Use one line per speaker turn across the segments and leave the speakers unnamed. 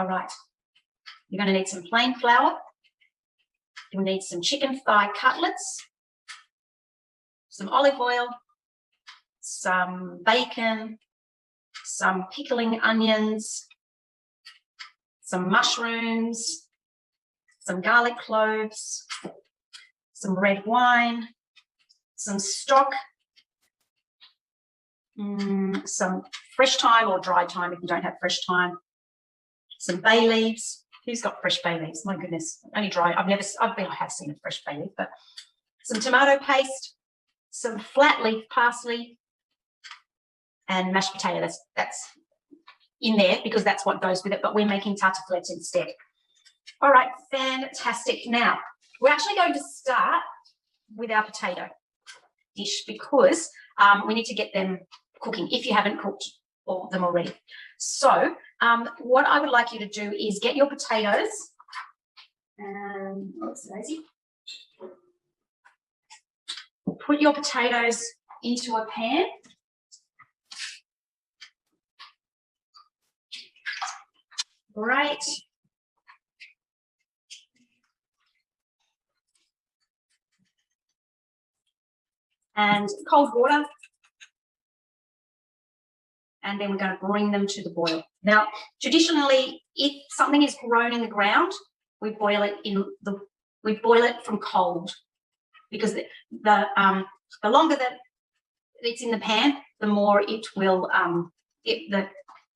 All right. You're going to need some plain flour. You'll need some chicken thigh cutlets, some olive oil, some bacon, some pickling onions, some mushrooms, some garlic cloves, some red wine, some stock, some fresh thyme or dried thyme if you don't have fresh thyme, some bay leaves. Who's got fresh bay leaves? My goodness, only dry. I have seen a fresh bay leaf, but some tomato paste, some flat leaf parsley, and mashed potato. That's in there because that's what goes with it, but we're making tartiflette instead. All right, fantastic. Now, we're actually going to start with our potato dish because we need to get them cooking if you haven't cooked all of them already. So what I would like you to do is get your potatoes. Oops, lazy. Put your potatoes into a pan. Great. And cold water. And then we're going to bring them to the boil. Now, traditionally, if something is grown in the ground, we boil it from cold because the longer that it's in the pan, the more it will the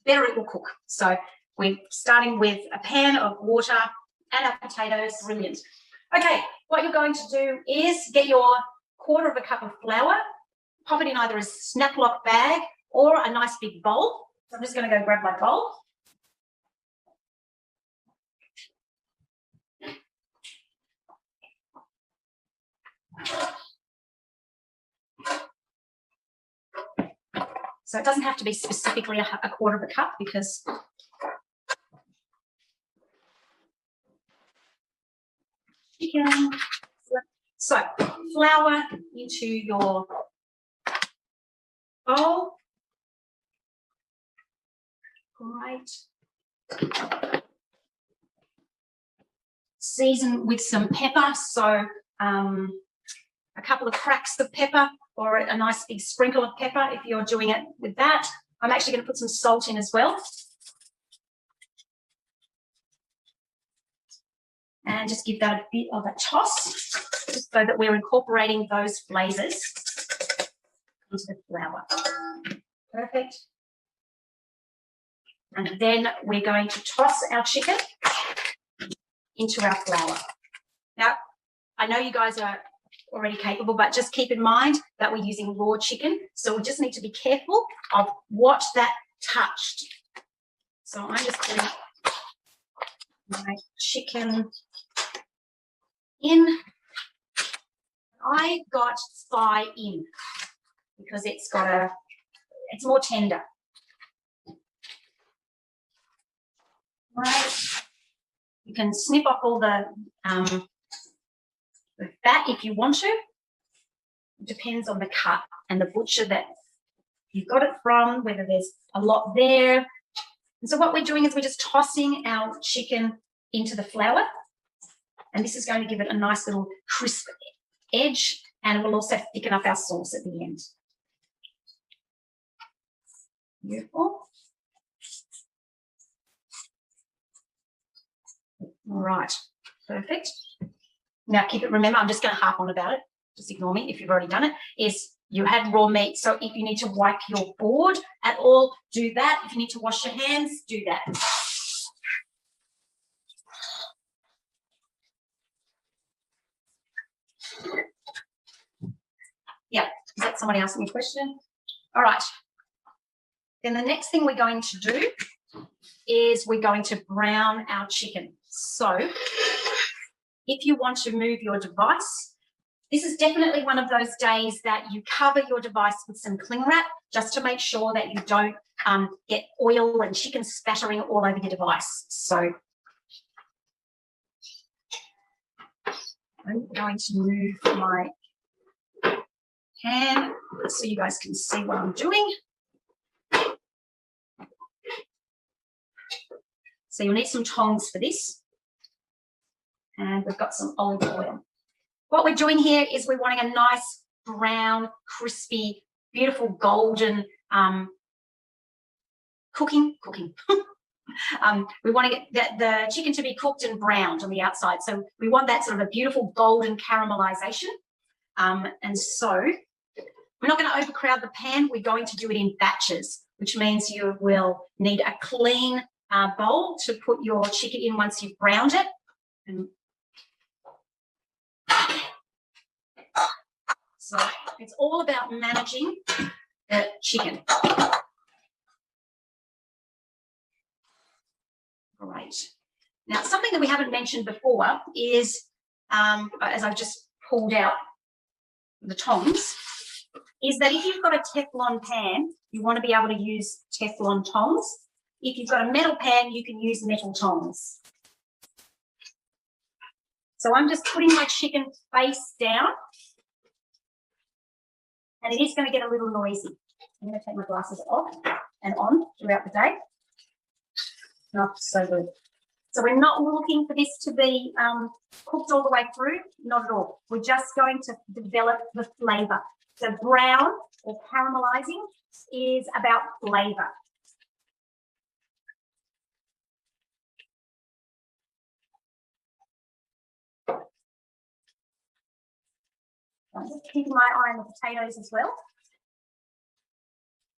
better it will cook. So we're starting with a pan of water and our potatoes. Brilliant. Okay, what you're going to do is get your 1/4 cup of flour, pop it in either a snap lock bag or a nice big bowl. So I'm just going to go grab my bowl. So it doesn't have to be specifically a 1/4 cup because chicken. So flour into your bowl. Great. Season with some pepper, so a couple of cracks of pepper or a nice big sprinkle of pepper if you're doing it with that. I'm actually going to put some salt in as well. And just give that a bit of a toss just so that we're incorporating those flavours into the flour. Perfect. And then we're going to toss our chicken into our flour. Now, I know you guys are already capable, but just keep in mind that we're using raw chicken, so we just need to be careful of what that touched. So I'm just putting my chicken in. I got thigh in because it's more tender. Right. You can snip off all the fat if you want to. It depends on the cut and the butcher that you've got it from, whether there's a lot there. And so what we're doing is we're just tossing our chicken into the flour, and this is going to give it a nice little crisp edge, and it will also thicken up our sauce at the end. Beautiful. All right, perfect. Now keep it, remember, I'm just going to harp on about it. Just ignore me if you've already done it, is you had raw meat. So if you need to wipe your board at all, do that. If you need to wash your hands, do that. Yeah, is that somebody asking me a question? All right. Then the next thing we're going to do is we're going to brown our chicken. So if you want to move your device, this is definitely one of those days that you cover your device with some cling wrap just to make sure that you don't get oil and chicken spattering all over your device. So I'm going to move my pan so you guys can see what I'm doing. So you'll need some tongs for this. And we've got some olive oil. What we're doing here is we're wanting a nice brown, crispy, beautiful golden cooking. We want to get the chicken to be cooked and browned on the outside. So we want that sort of a beautiful golden caramelization. And so we're not going to overcrowd the pan. We're going to do it in batches, which means you will need a clean bowl to put your chicken in once you've browned it. And so it's all about managing the chicken. Great. Now, something that we haven't mentioned before is, as I've just pulled out the tongs, is that if you've got a Teflon pan, you want to be able to use Teflon tongs. If you've got a metal pan, you can use metal tongs. So I'm just putting my chicken face down, and it is going to get a little noisy. I'm going to take my glasses off and on throughout the day. Not so good. So we're not looking for this to be cooked all the way through, not at all. We're just going to develop the flavour. So brown or caramelising is about flavour. I'm just keeping my eye on the potatoes as well.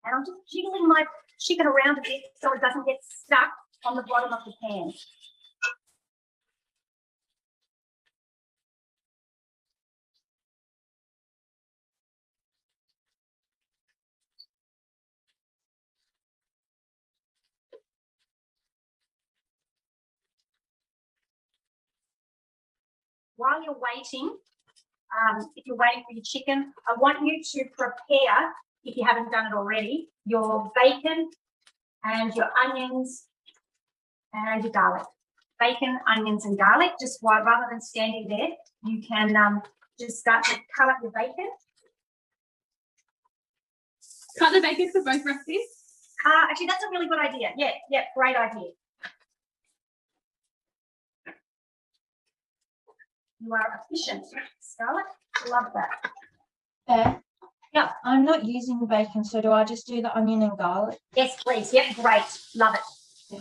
And I'm just jiggling my chicken around a bit so it doesn't get stuck on the bottom of the pan. While you're waiting, if you're waiting for your chicken, I want you to prepare, if you haven't done it already, your bacon and your onions and your garlic. Bacon, onions and garlic, just rather than standing there, you can just start to cut up your bacon.
Cut the bacon for both recipes?
Actually, that's a really good idea. Yeah, great idea. You are efficient, Scarlett. Love that.
Beth,
Yeah.
I'm not using the bacon, so do I just do the onion and garlic?
Yes, please. Yep, great. Love it. Yeah.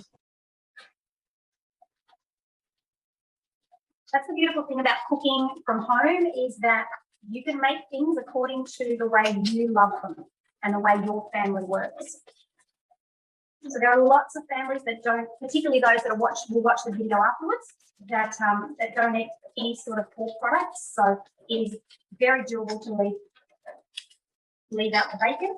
That's the beautiful thing about cooking from home is that you can make things according to the way you love them and the way your family works. So there are lots of families that don't, particularly those that will watch the video afterwards, that don't eat any sort of pork products. So it is very doable to leave out the bacon.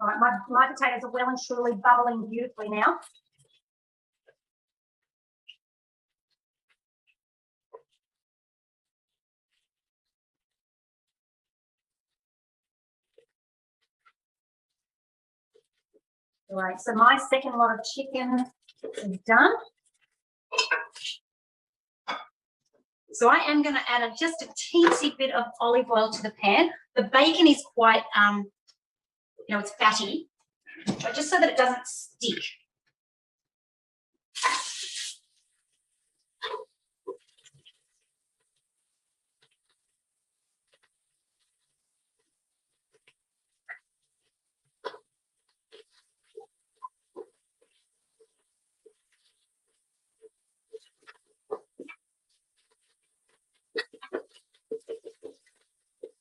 All right, my potatoes are well and truly bubbling beautifully now. All right, so my second lot of chicken is done. So I am going to add just a teensy bit of olive oil to the pan. The bacon is quite, it's fatty, but just so that it doesn't stick.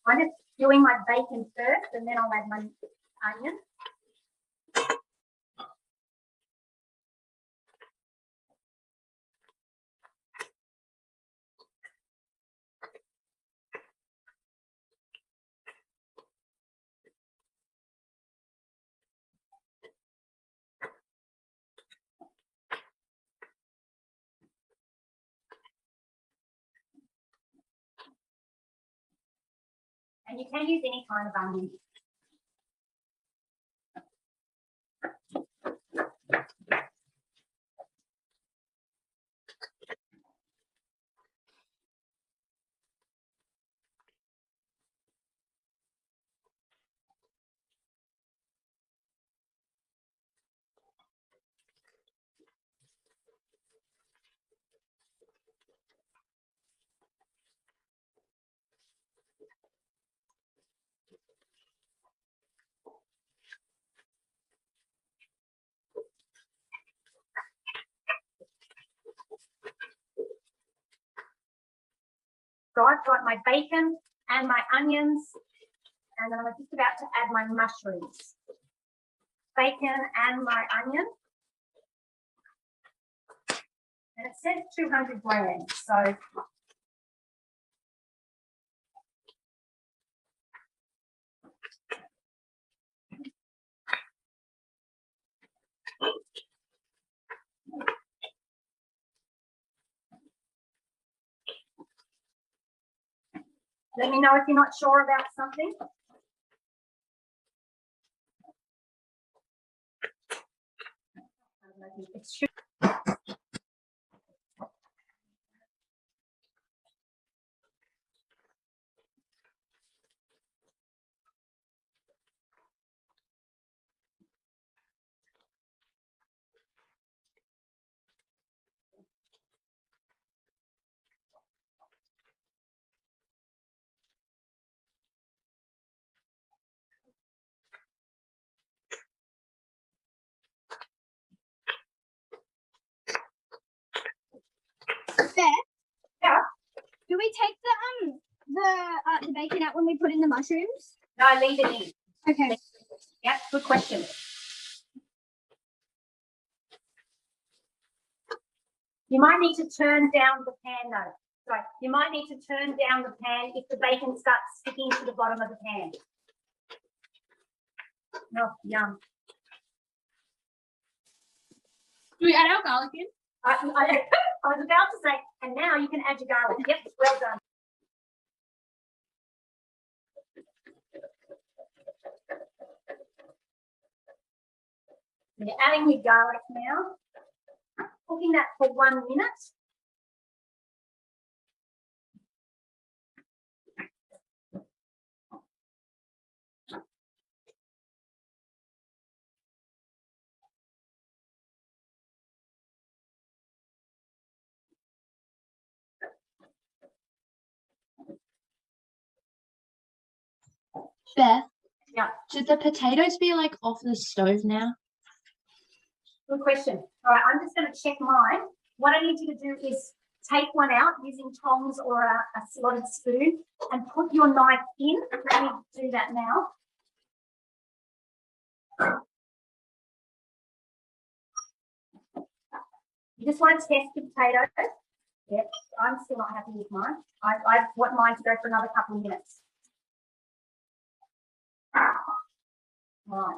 I'm just doing my bacon first, and then I'll add my onion. And you can use any kind of onion. So I've got my bacon and my onions, and then I'm just about to add my mushrooms. Bacon and my onion. And it says 200 grams, so let me know if you're not sure about something.
Beth?
Yeah.
Do we take the bacon out when we put in the mushrooms?
No, leave it in.
Okay.
Yeah, good question. You might need to turn down the pan though. Sorry, you might need to turn down the pan if the bacon starts sticking to the bottom of the pan. Oh, yum.
Do we add our garlic in?
I was about to say, and now you can add your garlic. Yep, well done. You're adding your garlic now. Cooking that for 1 minute.
Beth,
Yeah,
should the potatoes be like off the stove now?
good question. All right, I'm just going to check mine. What I need you to do is take one out using tongs or a slotted spoon and put your knife in. Let me do that now. You just want to test the potatoes. Yep, I'm still not happy with mine. I want mine to go for another couple of minutes. Right.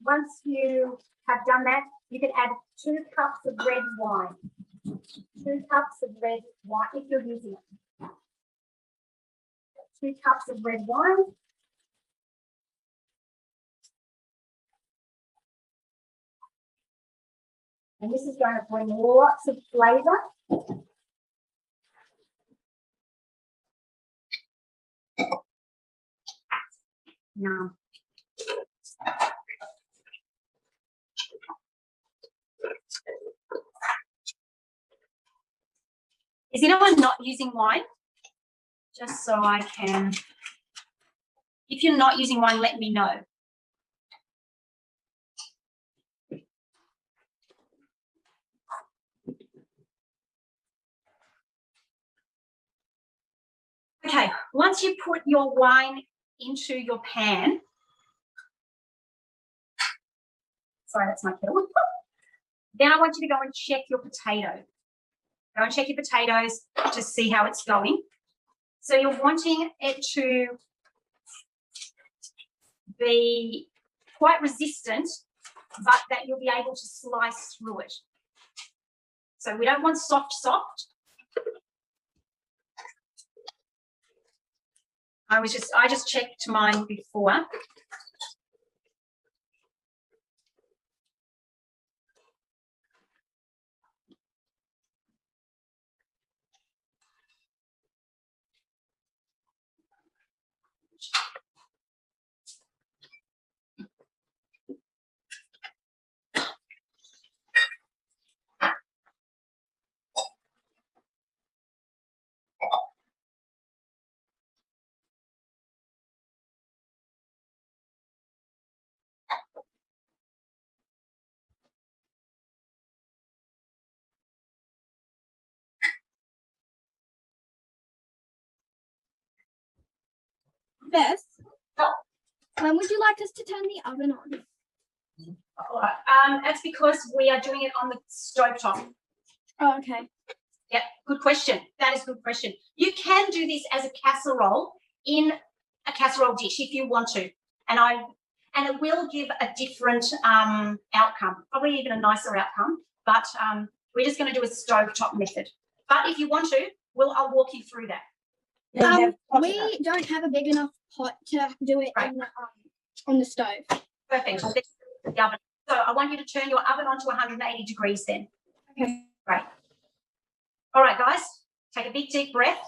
Once you have done that, you can add 2 cups of red wine. 2 cups of red wine if you're using it. 2 cups of red wine. And this is going to bring lots of flavour. Yum. Is anyone not using wine? Just so I can, if you're not using wine, let me know. Okay, once you put your wine into your pan, sorry, that's my kettle. Then I want you to go and check your potato. Go and check your potatoes to see how it's going. So you're wanting it to be quite resistant, but that you'll be able to slice through it. So we don't want soft. I just checked mine before.
Beth,
Oh.
when would you like us to turn the oven on?
All right. That's because we are doing it on the stovetop.
Oh, okay.
Yeah, good question. That is a good question. You can do this as a casserole in a casserole dish if you want to, and it will give a different outcome, probably even a nicer outcome. But we're just going to do a stovetop method. But if you want to, I'll walk you through that.
We don't have a big enough pot to do it
Right.
on the stove.
Perfect. So this is the oven. So I want you to turn your oven on to 180 degrees then.
Okay.
Great. All right, guys, take a big deep breath.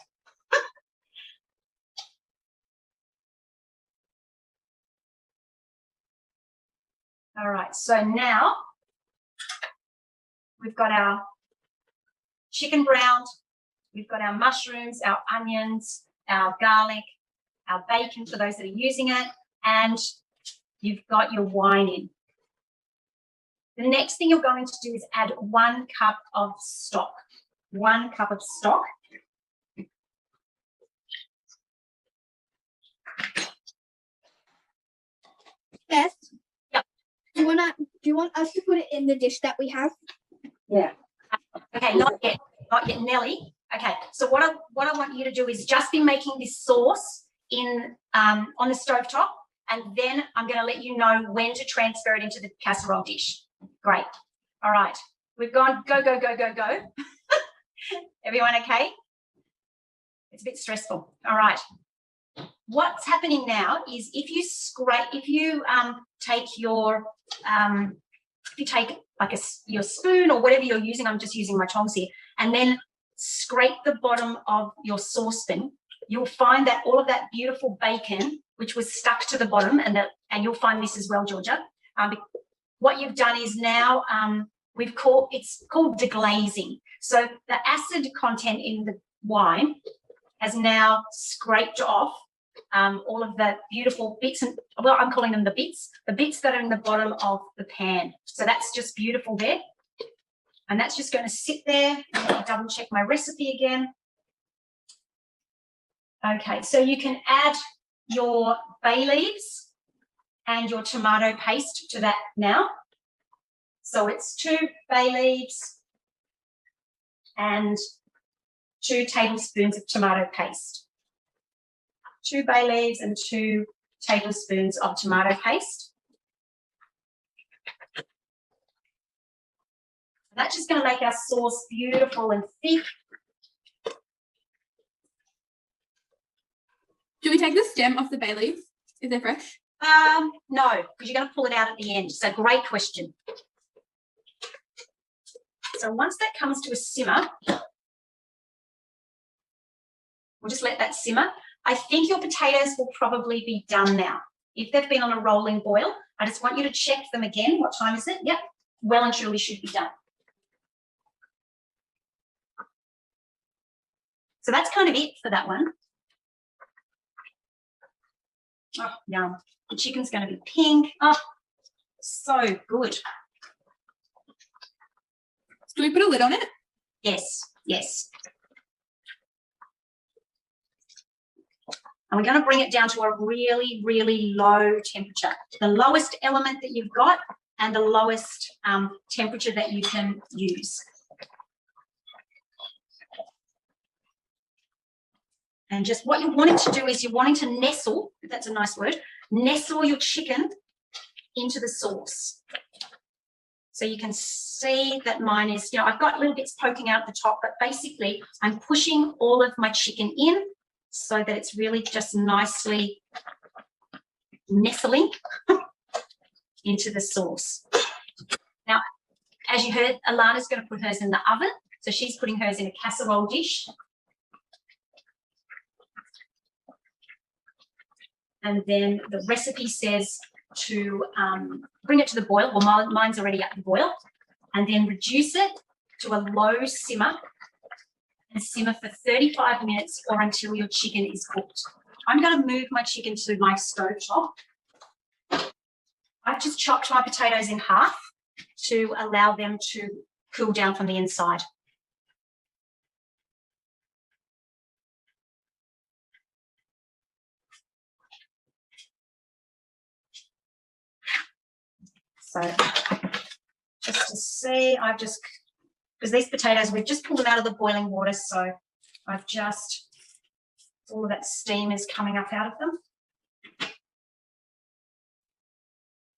All right, so now we've got our chicken browned, we've got our mushrooms, our onions, our garlic, our bacon for those that are using it, and you've got your wine in. The next thing you're going to do is add 1 cup of stock. 1 cup of stock.
Beth?
Yep.
Do you want us to put it in the dish that we have?
Yeah. Okay, not yet, Nelly. Okay, so what I want you to do is just be making this sauce in on the stovetop, and then I'm going to let you know when to transfer it into the casserole dish. Great. All right, we've gone go. Everyone okay? It's a bit stressful. All right. What's happening now is if you take your your spoon or whatever you're using, I'm just using my tongs here, and then scrape the bottom of your saucepan, you'll find that all of that beautiful bacon, which was stuck to the bottom, and you'll find this as well, Georgia. What you've done is now it's called deglazing. So the acid content in the wine has now scraped off all of the beautiful bits, and well, I'm calling them the bits that are in the bottom of the pan. So that's just beautiful there. And that's just going to sit there. Let me double check my recipe again. Okay, so you can add your bay leaves and your tomato paste to that now. So it's 2 bay leaves and 2 tablespoons of tomato paste. 2 bay leaves and 2 tablespoons of tomato paste. That's just going to make our sauce beautiful and thick.
Do we take the stem off the bay leaf if they're fresh?
No, because you're going to pull it out at the end. So great question. So once that comes to a simmer, we'll just let that simmer. I think your potatoes will probably be done now. If they've been on a rolling boil, I just want you to check them again. What time is it? Yep, well and truly should be done. So that's kind of it for that one. Oh, yum. The chicken's going to be pink. Oh, so good.
Do we put a lid on it?
Yes, yes. And we're going to bring it down to a really, really low temperature. The lowest element that you've got and the lowest temperature that you can use. And just what you're wanting to do is you're wanting to nestle, if that's a nice word, nestle your chicken into the sauce. So you can see that mine is, I've got little bits poking out at the top, but basically I'm pushing all of my chicken in so that it's really just nicely nestling into the sauce. Now, as you heard, Alana's going to put hers in the oven. So she's putting hers in a casserole dish. And then the recipe says to bring it to the boil. Well, mine's already at the boil. And then reduce it to a low simmer and simmer for 35 minutes or until your chicken is cooked. I'm going to move my chicken to my stove top. I've just chopped my potatoes in half to allow them to cool down from the inside. So just to see, because these potatoes, we've just pulled them out of the boiling water, so I've just, all of that steam is coming up out of them.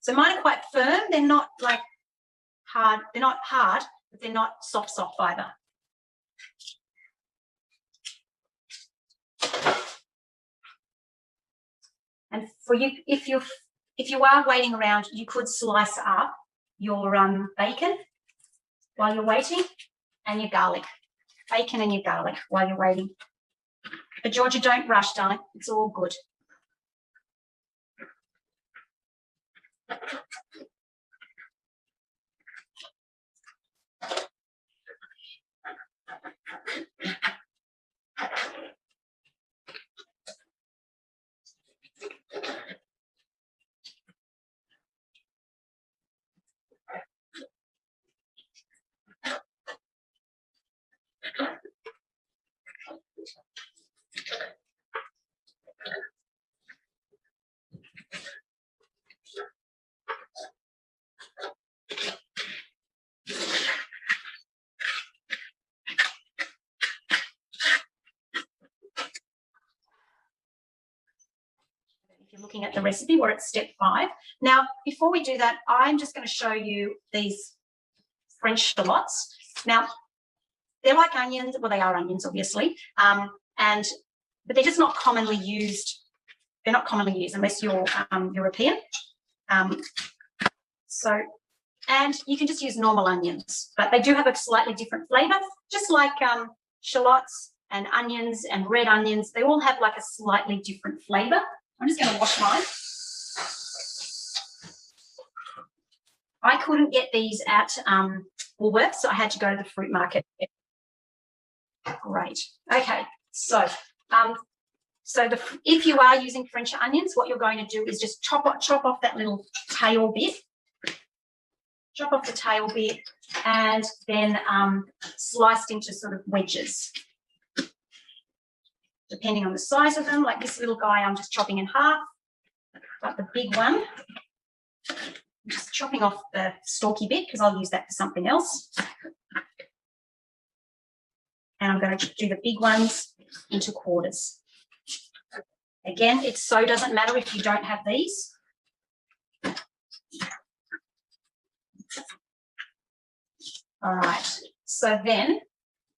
So mine are quite firm. They're not like hard. They're not hard, but they're not soft either. And for you, if you are waiting around, you could slice up your bacon while you're waiting and your garlic. Bacon and your garlic while you're waiting. But Georgia, don't rush, darling. It's all good. If you're looking at the recipe, we're at step 5. Now, before we do that, I'm just going to show you these French shallots. Now, they're like onions. Well, they are onions, obviously, but they're just not commonly used. They're not commonly used unless you're European. And you can just use normal onions, but they do have a slightly different flavour, just like shallots and onions and red onions. They all have like a slightly different flavour. I'm just going to wash mine. I couldn't get these at Woolworths, so I had to go to the fruit market. Great. Okay, so if you are using French onions, what you're going to do is just chop off that little tail bit. Chop off the tail bit and then sliced into sort of wedges. Depending on the size of them, like this little guy, I'm just chopping in half. But the big one, I'm just chopping off the stalky bit because I'll use that for something else. And I'm going to do the big ones into quarters. Again, it so doesn't matter if you don't have these. All right, so then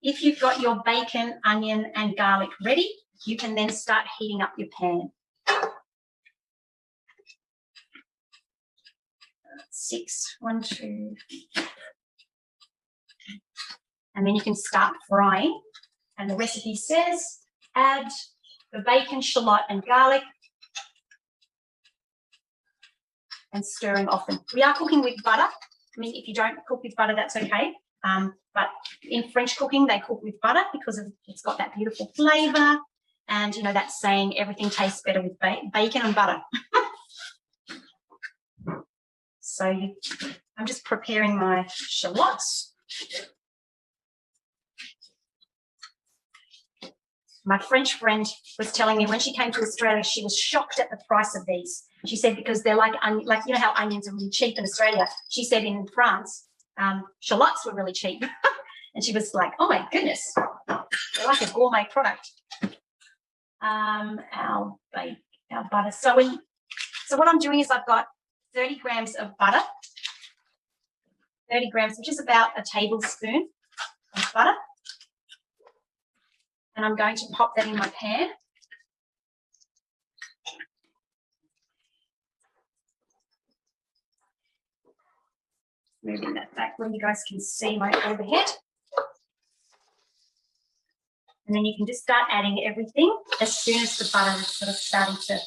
if you've got your bacon, onion and garlic ready, you can then start heating up your pan. 6, 1, 2. And then you can start frying. And the recipe says add the bacon, shallot and garlic and stirring often. We are cooking with butter. I mean, if you don't cook with butter, that's okay. But in French cooking, they cook with butter because it's got that beautiful flavour. And, you know, that saying, everything tastes better with bacon and butter. So I'm just preparing my shallots. My French friend was telling me when she came to Australia, she was shocked at the price of these. She said because they're like you know how onions are really cheap in Australia. She said in France, shallots were really cheap. And she was like, oh, my goodness, they're like a gourmet product. Our butter. So So what I'm doing is I've got 30 grams of butter, 30 grams, which is about a tablespoon of butter. And I'm going to pop that in my pan. Moving that back where you guys can see my overhead. And then you can just start adding everything as soon as the butter is sort of starting to.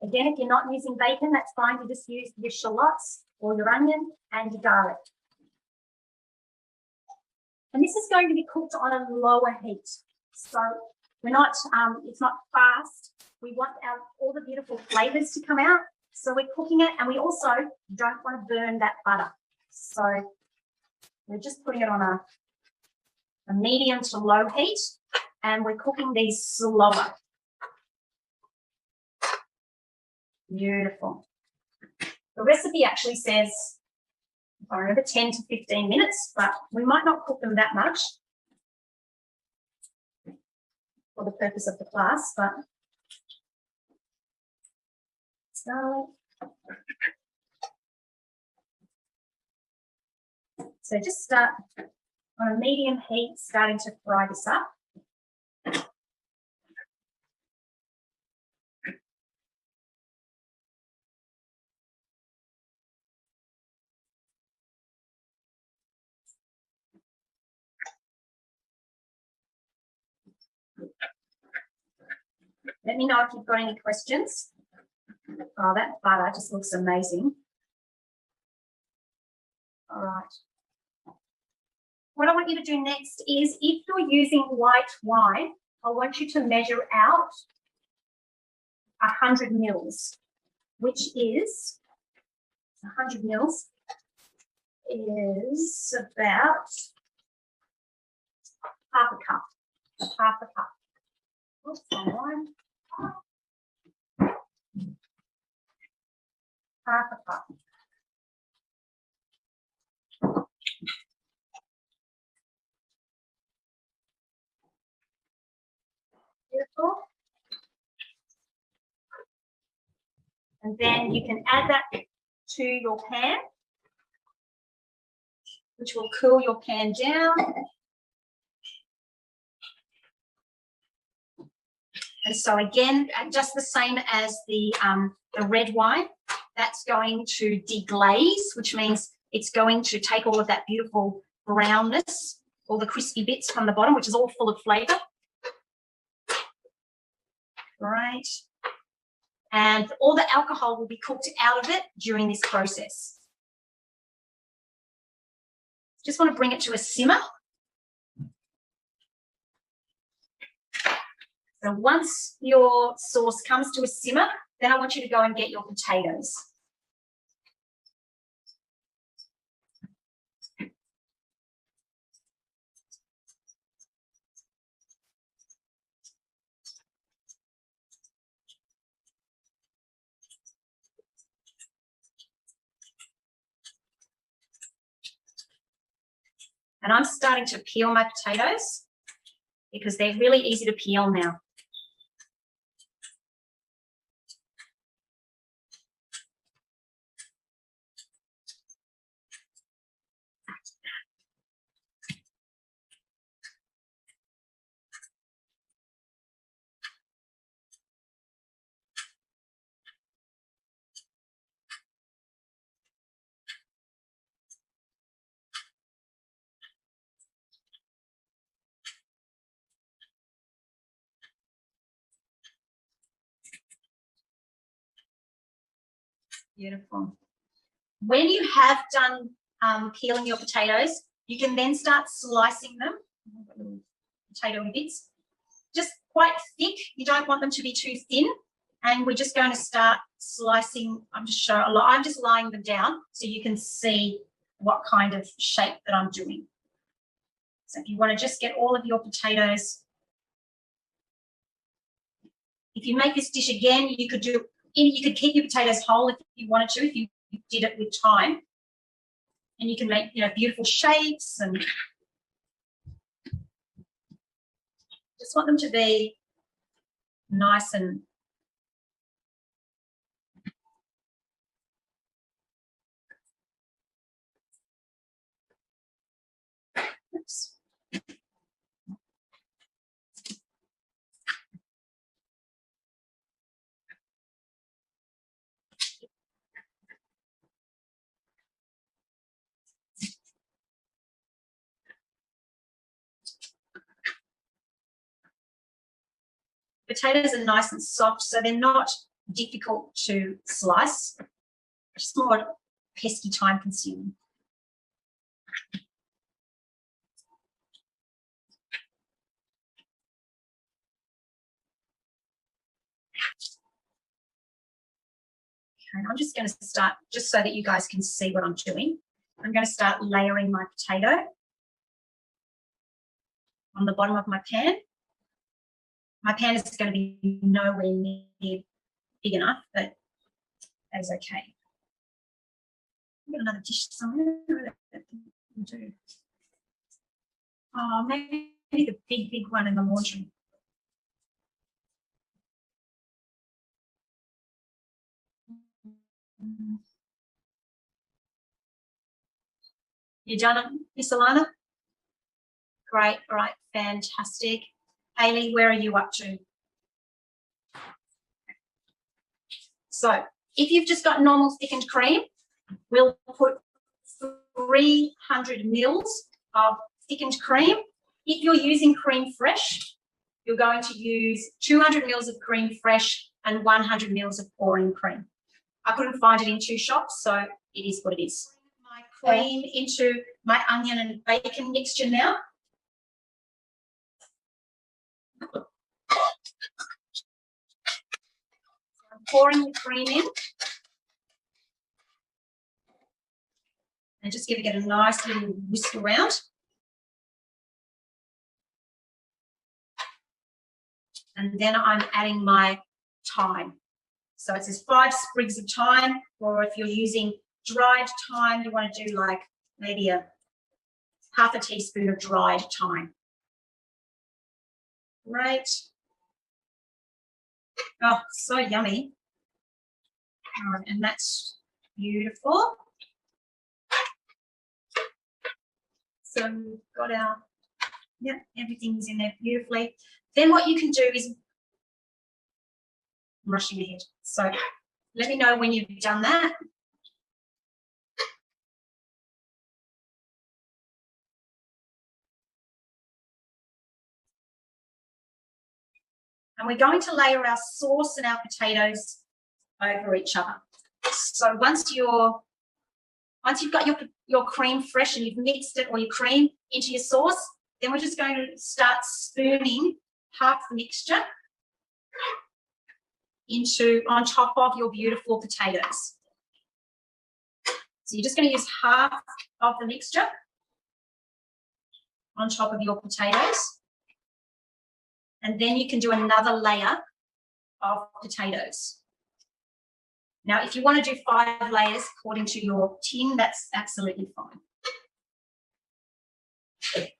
Again, if you're not using bacon, that's fine. You just use your shallots or your onion and your garlic. And this is going to be cooked on a lower heat. So we're not, it's not fast. We want all the beautiful flavours to come out. So we're cooking it, and we also don't want to burn that butter. So we're just putting it on a medium to low heat, and we're cooking these slower. Beautiful. The recipe actually says, if I remember, 10 to 15 minutes, but we might not cook them that much for the purpose of the class, but garlic. So just start on a medium heat, starting to fry this up. Let me know if you've got any questions. Oh, that butter just looks amazing. All right. What I want you to do next is, if you're using white wine, I want you to measure out 100 mils, which is 100 mils is about half a cup. Half a cup. Oops, wrong one. Half a cup. Beautiful. And then you can add that to your pan, which will cool your pan down. And so again, just the same as the red wine, that's going to deglaze, which means it's going to take all of that beautiful brownness, all the crispy bits from the bottom, which is all full of flavour. Right. And all the alcohol will be cooked out of it during this process. Just want to bring it to a simmer. So once your sauce comes to a simmer, then I want you to go and get your potatoes. And I'm starting to peel my potatoes because they're really easy to peel now. Beautiful. When you have done peeling your potatoes, you can then start slicing them, potato bits, just quite thick. You don't want them to be too thin. And we're just going to start slicing. I'm just lying them down so you can see what kind of shape that I'm doing. So if you want to just get all of your potatoes, if you make this dish again, you could keep your potatoes whole if you wanted to, if you did it with time. And you can make, beautiful shapes and just want them to be nice and oops. Potatoes are nice and soft, so they're not difficult to slice, just more pesky, time consuming. Okay, I'm just going to start, just so that you guys can see what I'm doing. I'm going to start layering my potato on the bottom of my pan. My pan is going to be nowhere near big enough, but that is okay. I've got another dish somewhere. Do. Oh, maybe the big one in the laundry. You done it, Miss Alana? Great, all right, fantastic. Hayley, where are you up to? So if you've just got normal thickened cream, we'll put 300 mils of thickened cream. If you're using cream fresh, you're going to use 200 mils of cream fresh and 100 mils of pouring cream. I couldn't find it in 2 shops, so it is what it is. My cream into my onion and bacon mixture now. I'm pouring the cream in. And just giving it a nice little whisk around. And then I'm adding my thyme. So it says 5 sprigs of thyme, or if you're using dried thyme, you want to do like maybe half a teaspoon of dried thyme. Great. Oh, so yummy. And that's beautiful. So we've got our, yeah, everything's in there beautifully. Then what you can do is, I'm rushing ahead. So let me know when you've done that. And we're going to layer our sauce and our potatoes over each other. So once you've got your cream fresh and you've mixed it, or your cream into your sauce, then we're just going to start spooning half the mixture on top of your beautiful potatoes. So you're just going to use half of the mixture on top of your potatoes. And then you can do another layer of potatoes. Now, if you want to do 5 layers according to your tin, that's absolutely fine.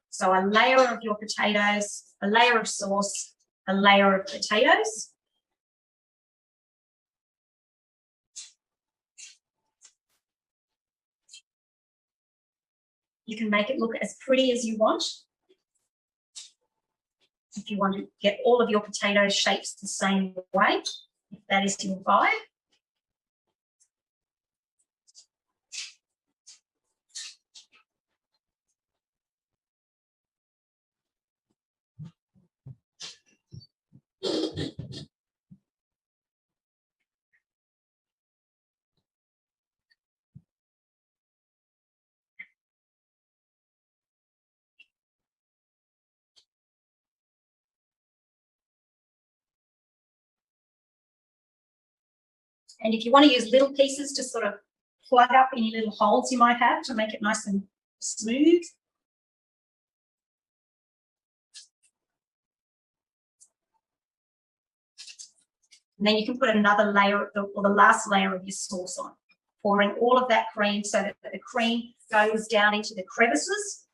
So a layer of your potatoes, a layer of sauce, a layer of potatoes. You can make it look as pretty as you want. If you want to get all of your potato shapes the same way, if that is your vibe. And if you want to use little pieces to sort of plug up any little holes you might have to make it nice and smooth. And then you can put another layer, or the last layer of your sauce on, pouring all of that cream so that the cream goes down into the crevices.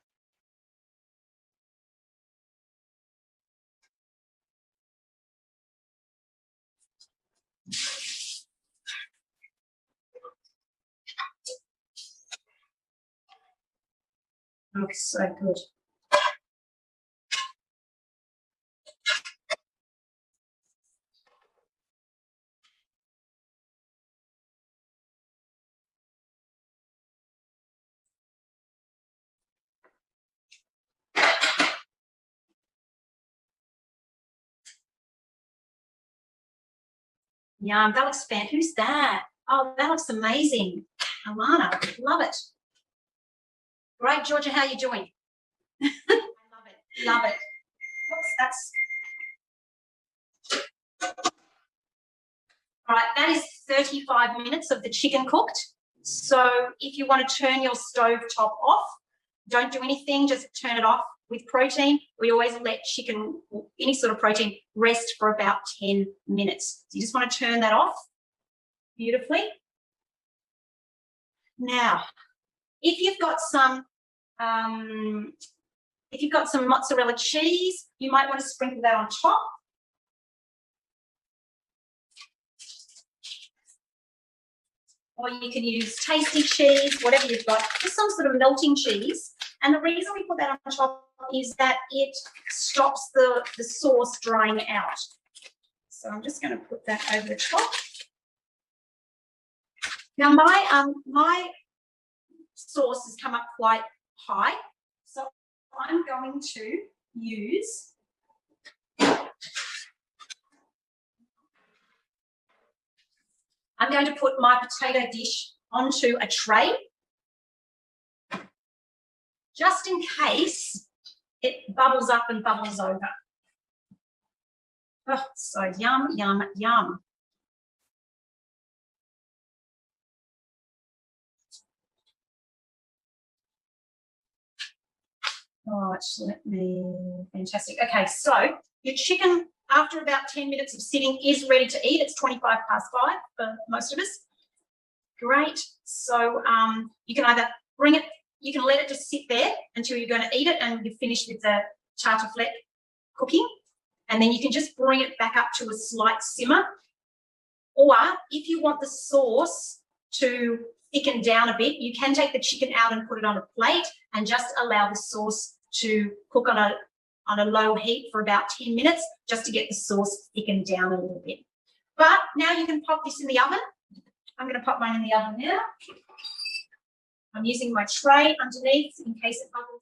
Looks so good. Yum, that looks fantastic. Who's that? Oh, that looks amazing. Alana, love it. Great, Georgia, how are you doing? I love it, love it. Oops, that's... All right, that is 35 minutes of the chicken cooked. So if you want to turn your stove top off, don't do anything, just turn it off. With protein, we always let chicken, any sort of protein, rest for about 10 minutes. So you just want to turn that off beautifully. Now, if you've got some mozzarella cheese, you might want to sprinkle that on top. Or you can use tasty cheese, whatever you've got, just some sort of melting cheese. And the reason we put that on top is that it stops the sauce drying out. So I'm just going to put that over the top. Now my sauce has come up quite high, so I'm going to use I'm going to put my potato dish onto a tray, just in case it bubbles up and bubbles over. Oh, so yum, yum, yum. Oh, fantastic. Okay, so your chicken, after about 10 minutes of sitting, is ready to eat. It's 25 past 5 for most of us. Great. So you can either bring it, you can let it just sit there until you're going to eat it and you're finished with the tartiflette cooking. And then you can just bring it back up to a slight simmer. Or if you want the sauce to thicken down a bit, you can take the chicken out and put it on a plate and just allow the sauce to cook on a low heat for about 10 minutes just to get the sauce thickened down a little bit. But now you can pop this in the oven. I'm going to pop mine in the oven now. I'm using my tray underneath in case it bubbles